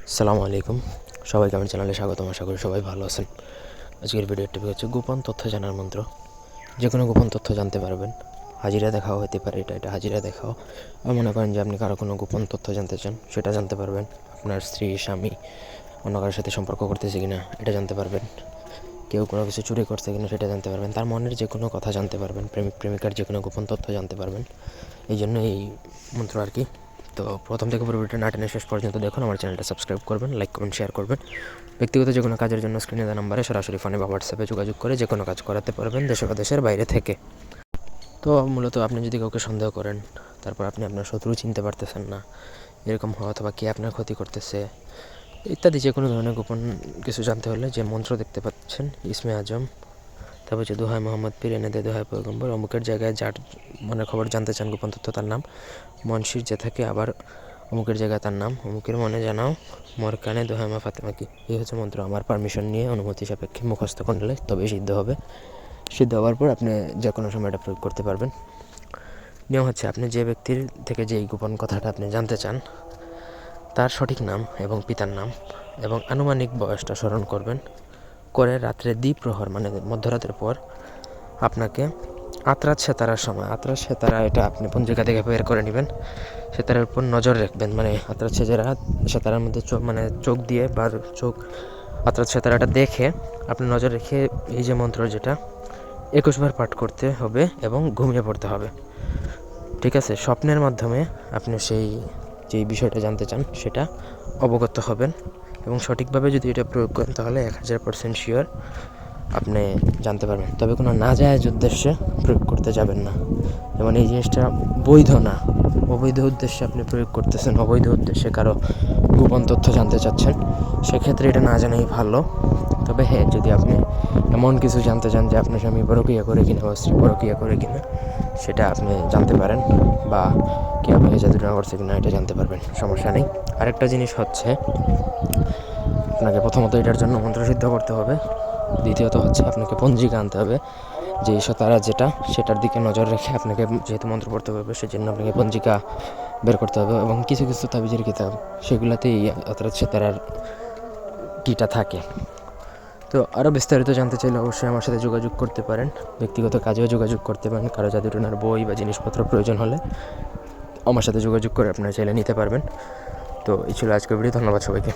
আসসালামু আলাইকুম, সবাইকে আমার চ্যানেলে স্বাগতম। আশা করি সবাই ভালো আছেন। আজকের ভিডিওর টপিক হচ্ছে গোপন তথ্য জানার মন্ত্র। যে কোনো গোপন তথ্য জানতে পারবেন। হাজিরা দেখাও হতে পারে, এটা হাজিরা দেখাও। আর মনে করেন যে আপনি কারো কোনো গোপন তথ্য জানতে চান, সেটা জানতে পারবেন। আপনার স্ত্রী, স্বামী অন্য কারোর সাথে সম্পর্ক করতেছে কিনা এটা জানতে পারবেন। কেউ কোনো কিছু চুরি করছে কিনা সেটা জানতে পারবেন। তার মনের যে কোনো কথা জানতে পারবেন। প্রেমিক প্রেমিকার যে কোনো গোপন তথ্য জানতে পারবেন। এই জন্য এই মন্ত্র আর কি। তো প্রথম থেকে পুরো ভিডিওটা না টেনে শেষ পর্যন্ত দেখুন। আমার চ্যানেলটা সাবস্ক্রাইব করবেন, লাইক কমেন্ট শেয়ার করবেন। ব্যক্তিগত যে কোনো কাজের জন্য স্ক্রিনে দেওয়া নাম্বারে সরাসরি ফোনে বা হোয়াটসঅ্যাপে যোগাযোগ করে যে কোনো কাজ করাতে পারবেন, দেশে বা দেশের বাইরে থেকে। তো মূলত আপনি যদি কাউকে সন্দেহ করেন, তারপর আপনি আপনার শত্রু চিনতে পারতেছেন না, এরকম হওয়া, অথবা কে আপনার ক্ষতি করতেছে ইত্যাদি যে কোনো ধরনের গোপন কিছু জানতে হলে যে মন্ত্র দেখতে পাচ্ছেন, ইসমে আজম, তারপর হচ্ছে দোহাই মোহাম্মদ পীর এনে দে দোহাই পয়গম্বর, অমুকের জায়গায় যার মনের খবর জানতে চান, গোপন তথ্য তার নাম মনশির যে থাকে, আবার অমুকের জায়গায় তার নাম অমুকের মনে জানাও, মোর কানে দোহাই মা ফাতেমা কি। এই হচ্ছে মন্ত্র। আমার পারমিশন নিয়ে অনুমতি সাপেক্ষে মুখস্থ করলে তবেই সিদ্ধ হবে। সিদ্ধ হওয়ার পর আপনি যে কোনো সময় এটা প্রয়োগ করতে পারবেন। নিয়ম হচ্ছে, আপনি যে ব্যক্তির থেকে যেই গোপন কথাটা আপনি জানতে চান তার সঠিক নাম এবং পিতার নাম এবং আনুমানিক বয়সটা স্মরণ করবেন। করে রাত্রে দ্বিপ্রহর মানে মধ্যরাতের পর আপনাকে আতরাত সেতারার সময়, আতরাত সেতারা এটা আপনি পঞ্জিকা থেকে বের করে নেবেন, সেতারার উপর নজর রাখবেন। মানে আতরাত সেতারার মধ্যে চোখ দিয়ে বা চোখ আতরাত সেতারাটা দেখে আপনি নজর রেখে এই যে মন্ত্র যেটা 21 বার পাঠ করতে হবে এবং ঘুমিয়ে পড়তে হবে। ঠিক আছে? স্বপ্নের মাধ্যমে আপনি যেই বিষয়টা জানতে চান সেটা অবগত হবেন এবং সঠিকভাবে যদি এটা প্রয়োগ করেন তাহলে 1000% শিওর আপনি জানতে পারবেন। তবে কোনো নাজায়েজ উদ্দেশ্যে প্রয়োগ করতে যাবেন না। যেমন এই জিনিসটা বৈধ না, অবৈধ উদ্দেশ্যে আপনি প্রয়োগ করতেছেন, অবৈধ উদ্দেশ্যে কারো গোপন তথ্য জানতে চাচ্ছেন, সেক্ষেত্রে এটা না জানাই ভালো। তবে হ্যাঁ, যদি আপনি এমন কিছু জানতে চান যে আপনার স্বামী পরকীয়া করে কিনা বা স্ত্রী পরকীয়া করে কিনা, সেটা আপনি জানতে পারেন, বা কেউ আপনাকে জাদুটনা করছে কিনা এটা জানতে পারবেন, সমস্যা নেই। আরেকটা জিনিস হচ্ছে, আপনাকে প্রথমত এটার জন্য মন্ত্র সিদ্ধ করতে হবে। দ্বিতীয়ত হচ্ছে আপনাকে পঞ্জিকা আনতে হবে, যে তারা যেটা সেটার দিকে নজর রেখে আপনাকে যেহেতু মন্ত্র পড়তে হবে সেজন্য আপনাকে পঞ্জিকা বের করতে হবে। এবং কিছু কিছু তাবিজের কিতাব, সেগুলোতেই অর্থাৎ সেতারার কীটা থাকে। তো আরও বিস্তারিত জানতে চাইলে অবশ্যই আমার সাথে যোগাযোগ করতে পারেন, ব্যক্তিগত কাজেও যোগাযোগ করতে পারেন। কারো জাদুটনার বই বা জিনিসপত্র প্রয়োজন হলে আমার সাথে যোগাযোগ করে আপনারা চাইলে নিতে পারবেন। তো এই ছিল আজকের ভিডিও। ধন্যবাদ সবাইকে।